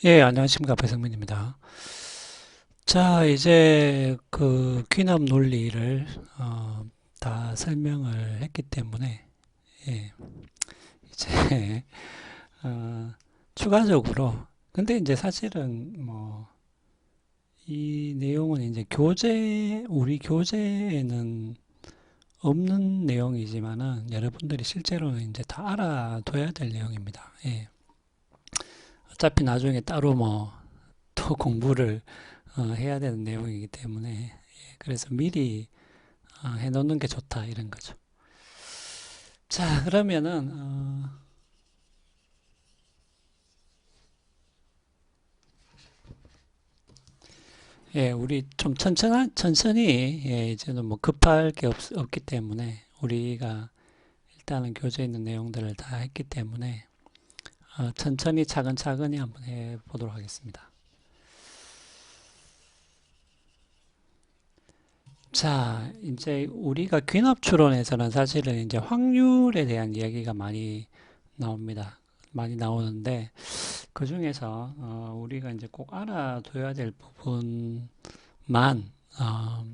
예, 안녕하십니까. 배성민입니다. 자, 이제 그 귀납 논리를 다 설명을 했기 때문에, 예, 이제, 어, 추가적으로, 근데 이제 사실은 뭐, 이 내용은 이제 우리 교재에는 없는 내용이지만은 여러분들이 실제로는 이제 다 알아둬야 될 내용입니다. 예. 어차피 나중에 따로 뭐, 또 공부를 해야 되는 내용이기 때문에, 예, 그래서 미리 해놓는 게 좋다 이런 거죠. 자, 그러면은 예, 우리 좀 천천히 예, 이제는 뭐 급할 게 없기 때문에 우리가 일단은 교재에 있는 내용들을 다 했기 때문에 천천히 차근차근히 한번 해보도록 하겠습니다. 자, 이제 우리가 귀납 추론에서는 사실은 이제 확률에 대한 이야기가 많이 나옵니다. 많이 나오는데 그 중에서 우리가 이제 꼭 알아둬야 될 부분만 어,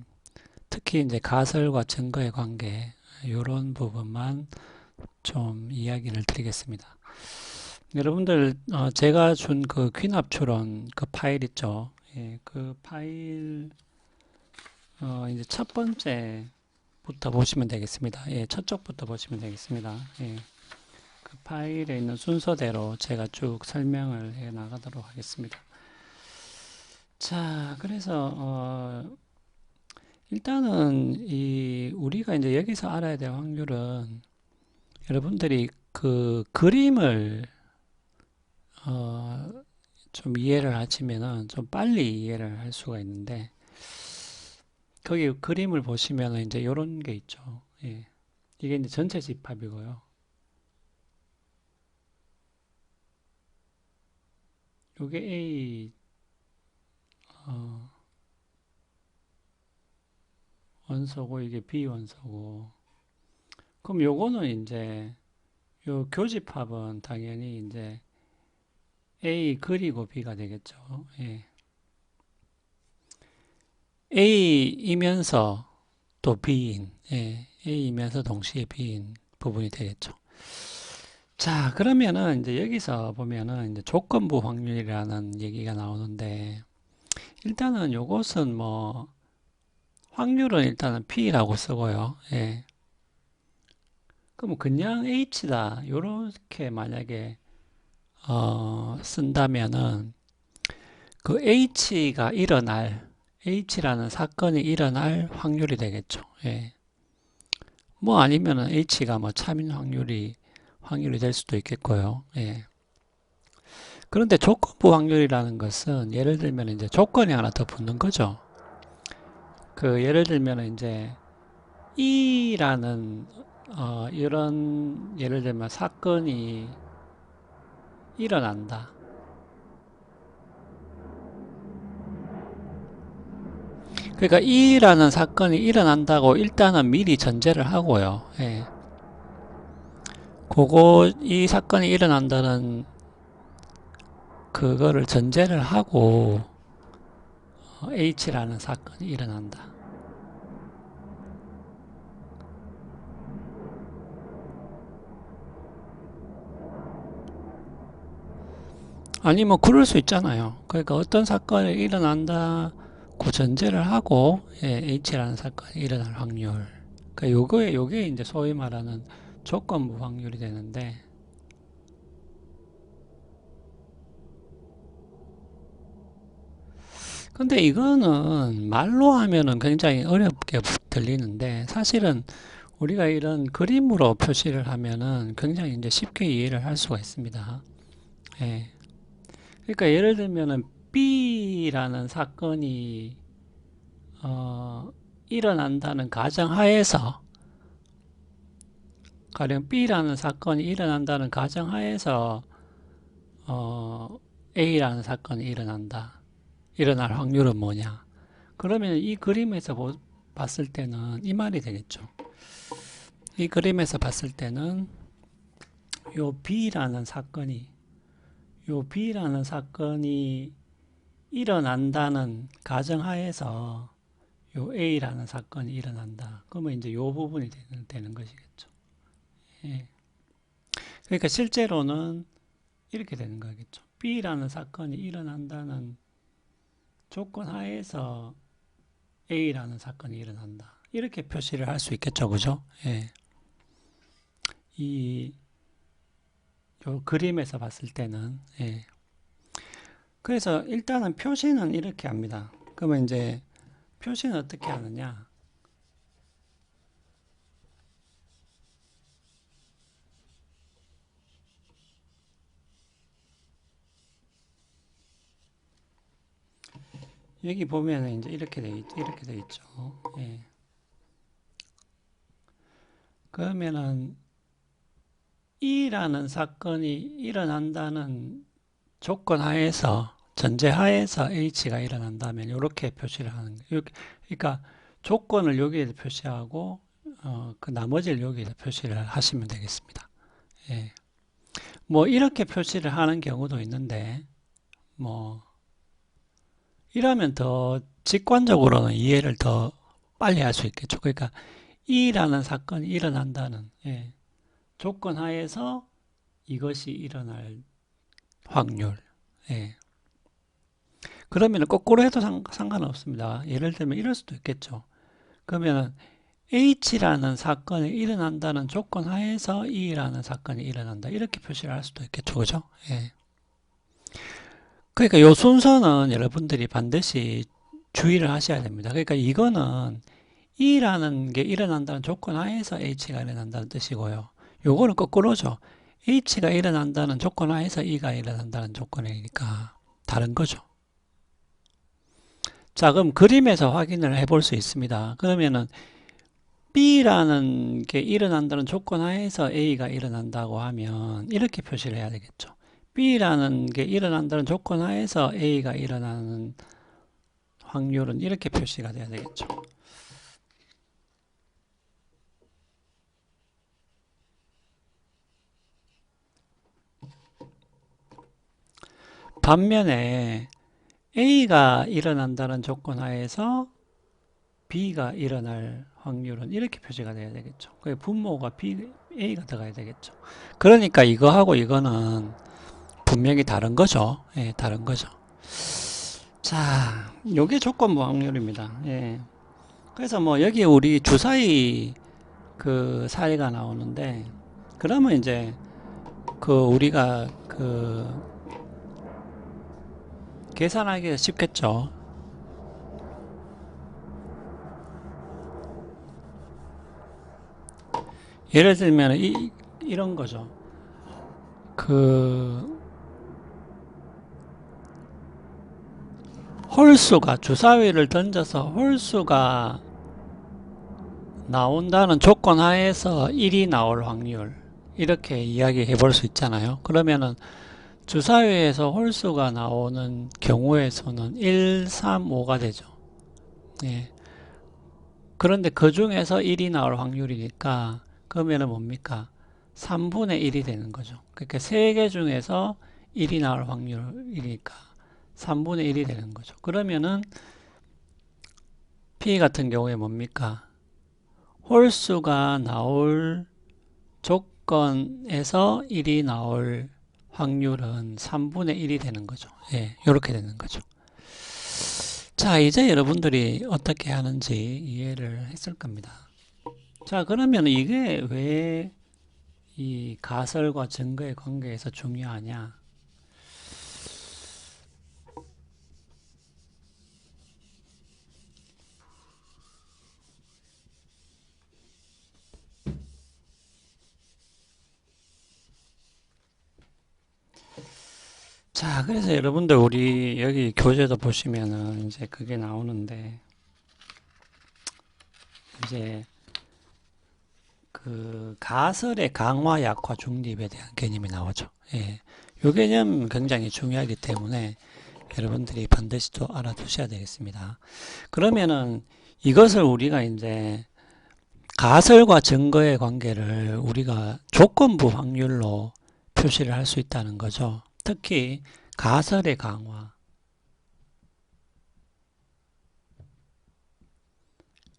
특히 이제 가설과 증거의 관계 이런 부분만 좀 이야기를 드리겠습니다. 여러분들 제가 준 그 귀납 추론 그 파일 있죠? 예, 그 파일 이제 첫 번째부터 보시면 되겠습니다. 예, 첫 쪽부터 보시면 되겠습니다. 예, 그 파일에 있는 순서대로 제가 쭉 설명을 해 나가도록 하겠습니다. 자, 그래서 일단은 이 우리가 이제 여기서 알아야 될 확률은 여러분들이 그 그림을 어, 좀 이해를 하시면은 좀 빨리 이해를 할 수가 있는데 거기 그림을 보시면은 이제 이런 게 있죠. 예. 이게 이제 전체 집합이고요. 요게 A 어, 원소고 이게 B 원소고 그럼 요거는 이제 요 교집합은 당연히 이제 A 그리고 B가 되겠죠. 예. A이면서 또 B인, 예, A이면서 동시에 B인 부분이 되겠죠. 자, 그러면은 이제 여기서 보면은 이제 조건부 확률이라는 얘기가 나오는데 일단은 요것은 뭐 확률은 일단은 P라고 쓰고요. 예. 그럼 그냥 H다. 요렇게 만약에 쓴다면은 그 H라는 사건이 일어날 확률이 되겠죠. 예. 뭐 아니면은 H가 뭐 참인 확률이 될 수도 있겠고요. 예. 그런데 조건부 확률이라는 것은 예를 들면 이제 조건이 하나 더 붙는 거죠. 그 예를 들면 이제 E라는 이런 예를 들면 사건이 일어난다. 그러니까 E라는 사건이 일어난다고 일단은 미리 전제를 하고요. 예. 이 사건이 일어난다는 그거를 전제를 하고 H라는 사건이 일어난다. 아니면 그럴 수 있잖아요. 그러니까 어떤 사건이 일어난다고 전제를 하고 예, H라는 사건이 일어날 확률. 그러니까 요게 이제 소위 말하는 조건부 확률이 되는데 근데 이거는 말로 하면은 굉장히 어렵게 들리는데 사실은 우리가 이런 그림으로 표시를 하면은 굉장히 이제 쉽게 이해를 할 수가 있습니다. 예. 그러니까 예를 들면은 B라는 사건이 어, 일어난다는 가정하에서 가령 B라는 사건이 일어난다는 가정하에서 A라는 사건이 일어날 확률은 뭐냐? 그러면 이 그림에서 봤을 때는 이 말이 되겠죠. 이 그림에서 봤을 때는 요 B라는 사건이 요 B라는 사건이 일어난다는 가정하에서 요 A라는 사건이 일어난다. 그러면 이제 요 부분이 되는 것이겠죠. 예. 그러니까 실제로는 이렇게 되는 거겠죠. B라는 사건이 일어난다는 조건 하에서 A라는 사건이 일어난다. 이렇게 표시를 할 수 있겠죠. 그죠? 예. 요 그림에서 봤을 때는, 예. 그래서 일단은 표시는 이렇게 합니다. 그러면 이제 표시는 어떻게 하느냐? 여기 보면은 이제 이렇게 돼 있죠. 예. 그러면은 E라는 사건이 일어난다는 조건 하에서, 전제 하에서 H가 일어난다면 이렇게 표시를 하는 거예요. 그러니까 조건을 여기에 표시하고 그 나머지를 여기에 표시를 하시면 되겠습니다. 예. 뭐 이렇게 표시를 하는 경우도 있는데 뭐 이러면 더 직관적으로는 이해를 더 빨리 할 수 있겠죠. 그러니까 E라는 사건이 일어난다는 조건 하에서 이것이 일어날 확률. 예. 그러면 거꾸로 해도 상관없습니다. 예를 들면 이럴 수도 있겠죠. 그러면 H라는 사건이 일어난다는 조건 하에서 E라는 사건이 일어난다. 이렇게 표시를 할 수도 있겠죠. 그죠? 예. 그러니까 이 순서는 여러분들이 반드시 주의를 하셔야 됩니다. 그러니까 이거는 E라는 게 일어난다는 조건 하에서 H가 일어난다는 뜻이고요. 요거는 거꾸로죠. H가 일어난다는 조건 하에서 E가 일어난다는 조건이니까 다른 거죠. 자, 그럼 그림에서 확인을 해볼 수 있습니다. 그러면은 B라는 게 일어난다는 조건 하에서 A가 일어난다고 하면 이렇게 표시를 해야 되겠죠. B라는 게 일어난다는 조건 하에서 A가 일어나는 확률은 이렇게 표시가 돼야 되겠죠. 반면에 A가 일어난다는 조건 하에서 B가 일어날 확률은 이렇게 표시가 돼야 되겠죠. 분모가 A가 들어가야 되겠죠. 그러니까 이거하고 이거는 분명히 다른 거죠. 예, 다른 거죠. 자, 요게 조건부 확률입니다. 예. 그래서 뭐 여기 우리 주사위 그 사례가 나오는데 그러면 이제 그 우리가 그 계산하기가 쉽겠죠. 예를 들면 이런 거죠. 그 홀수가 주사위를 던져서 홀수가 나온다는 조건 하에서 1이 나올 확률 이렇게 이야기해 볼 수 있잖아요. 그러면은 주사위에서 홀수가 나오는 경우에서는 1, 3, 5가 되죠. 예. 그런데 그 중에서 1이 나올 확률이니까 그러면은 뭡니까? 3분의 1이 되는 거죠. 그러니까 3개 중에서 1이 나올 확률이니까 3분의 1이 되는 거죠. 그러면은 P 같은 경우에 뭡니까? 홀수가 나올 조건에서 1이 나올 확률은 3분의 1이 되는 거죠. 예, 이렇게 되는 거죠. 자, 이제 여러분들이 어떻게 하는지 이해를 했을 겁니다. 자, 그러면 이게 왜 이 가설과 증거의 관계에서 중요하냐? 자, 그래서 여러분들 우리 여기 교재도 보시면은 이제 그게 나오는데 이제 그 가설의 강화, 약화, 중립에 대한 개념이 나오죠. 예. 요 개념 굉장히 중요하기 때문에 여러분들이 반드시 또 알아두셔야 되겠습니다. 그러면은 이것을 우리가 이제 가설과 증거의 관계를 우리가 조건부 확률로 표시를 할 수 있다는 거죠. 특히 가설의 강화,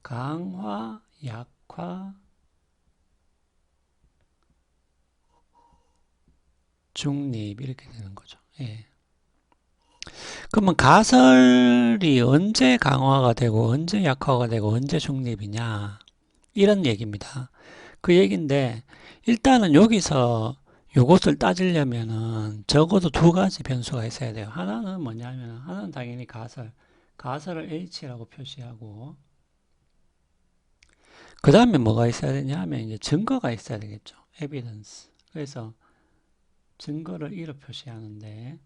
강화, 약화, 중립 이렇게 되는 거죠. 예. 그러면 가설이 언제 강화가 되고 언제 약화가 되고 언제 중립이냐 이런 얘기입니다. 그 얘기인데 일단은 여기서 요것을 따지려면은 적어도 두 가지 변수가 있어야 돼요. 하나는 뭐냐면 하나는 당연히 가설을 H라고 표시하고 그 다음에 뭐가 있어야 되냐 하면 이제 증거가 있어야 되겠죠. evidence. 그래서 증거를 E로 표시하는데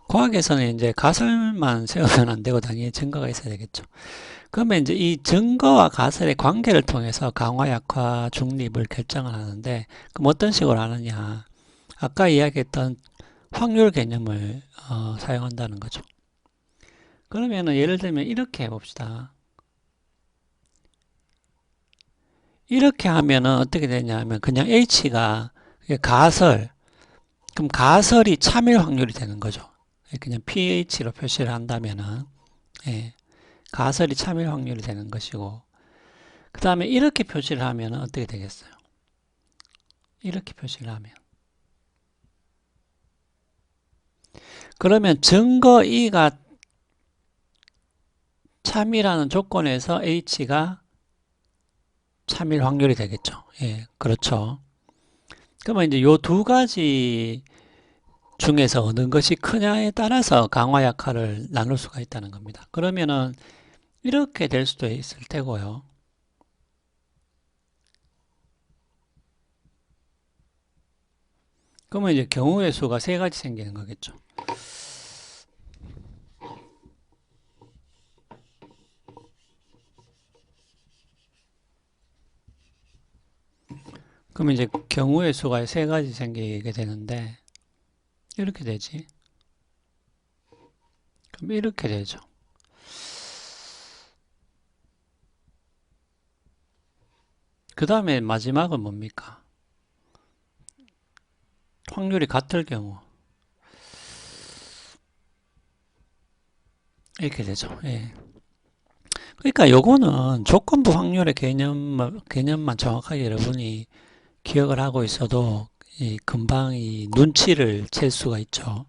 과학에서는 이제 가설만 세우면 안 되고 당연히 증거가 있어야 되겠죠. 그러면 이제 이 증거와 가설의 관계를 통해서 강화, 약화, 중립을 결정을 하는데 그럼 어떤 식으로 하느냐. 아까 이야기했던 확률 개념을 사용한다는 거죠. 그러면은 예를 들면 이렇게 해봅시다. 이렇게 하면은 어떻게 되냐 하면 그냥 H가 가설, 그럼 가설이 참일 확률이 되는 거죠. 그냥 pH로 표시를 한다면은 예, 가설이 참일 확률이 되는 것이고 그 다음에 이렇게 표시를 하면 어떻게 되겠어요? 이렇게 표시를 하면 그러면 증거 E가 참이라는 조건에서 H가 참일 확률이 되겠죠. 예, 그렇죠. 그러면 이제 요 두 가지 중에서 어느 것이 크냐에 따라서 강화 약화를 나눌 수가 있다는 겁니다. 그러면은 이렇게 될 수도 있을 테고요. 그러면 이제 경우의 수가 세 가지 생기는 거겠죠. 그러면 이제 경우의 수가 세 가지 생기게 되는데 이렇게 되지. 그럼 이렇게 되죠. 그 다음에 마지막은 뭡니까? 확률이 같을 경우 이렇게 되죠. 예. 그러니까 요거는 조건부 확률의 개념만 정확하게 여러분이 기억을 하고 있어도 금방 이 눈치를 챌 수가 있죠.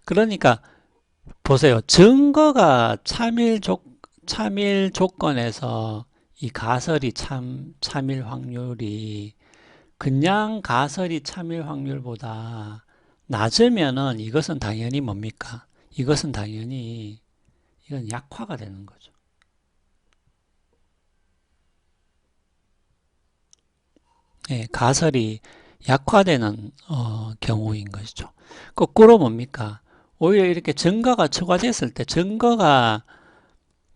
그러니까 보세요. 증거가 참일 조건에서 이 가설이 참일 확률이 그냥 가설이 참일 확률보다 낮으면은 이것은 당연히 뭡니까? 이것은 당연히 이건 약화가 되는 거죠. 예, 가설이 약화되는 경우인 것이죠. 거꾸로 뭡니까? 오히려 이렇게 증거가 추가됐을 때 증거가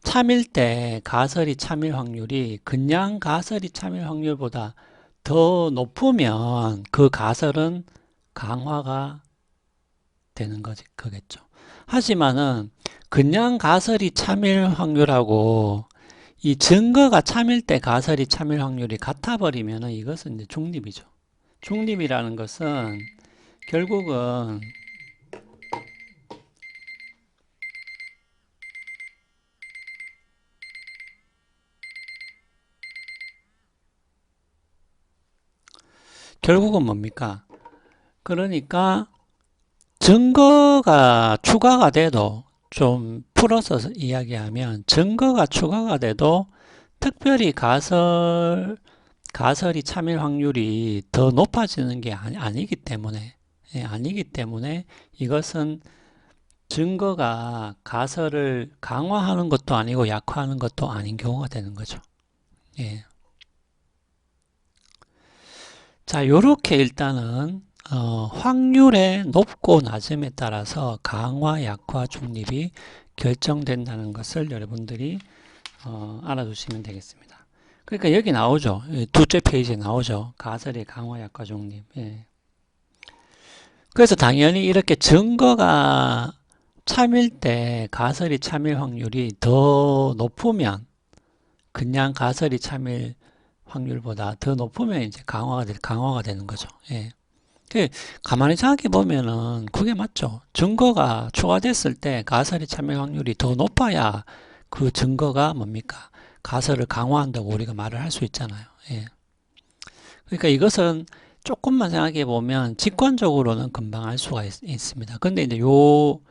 참일 때 가설이 참일 확률이 그냥 가설이 참일 확률보다 더 높으면 그 가설은 강화가 되는 거겠죠. 하지만은 그냥 가설이 참일 확률하고 이 증거가 참일 때 가설이 참일 확률이 같아 버리면은 이것은 이제 중립이죠. 중립이라는 것은 결국은 뭡니까? 그러니까 증거가 추가가 돼도 좀 풀어서 이야기하면 증거가 추가가 돼도 특별히 가설이 참일 확률이 더 높아지는 게 아니기 때문에 아니기 때문에 이것은 증거가 가설을 강화하는 것도 아니고 약화하는 것도 아닌 경우가 되는 거죠. 예. 자, 요렇게 일단은 확률의 높고 낮음에 따라서 강화, 약화, 중립이 결정된다는 것을 여러분들이 알아두시면 되겠습니다. 그러니까 여기 나오죠. 두째 페이지에 나오죠. 가설의 강화, 약화, 중립. 예. 그래서 당연히 이렇게 증거가 참일 때 가설이 참일 확률이 더 높으면 그냥 가설이 참일 확률보다 더 높으면 이제 강화가 되는 거죠. 예. 그 가만히 생각해 보면은 그게 맞죠. 증거가 초과됐을 때 가설의 참여 확률이 더 높아야 그 증거가 뭡니까? 가설을 강화한다고 우리가 말을 할 수 있잖아요. 예. 그러니까 이것은 조금만 생각해 보면 직관적으로는 금방 알 수가 있습니다. 근데 이제 요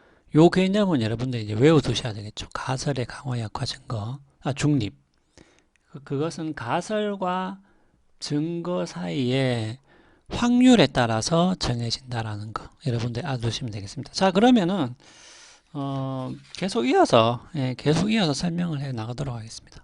개념은 여러분들이 이제 외워두셔야 되겠죠. 가설의 강화 약화 증거, 중립. 그것은 가설과 증거 사이에 확률에 따라서 정해진다라는 거 여러분들 알아두시면 되겠습니다. 자, 그러면은 계속 이어서 설명을 해 나가도록 하겠습니다.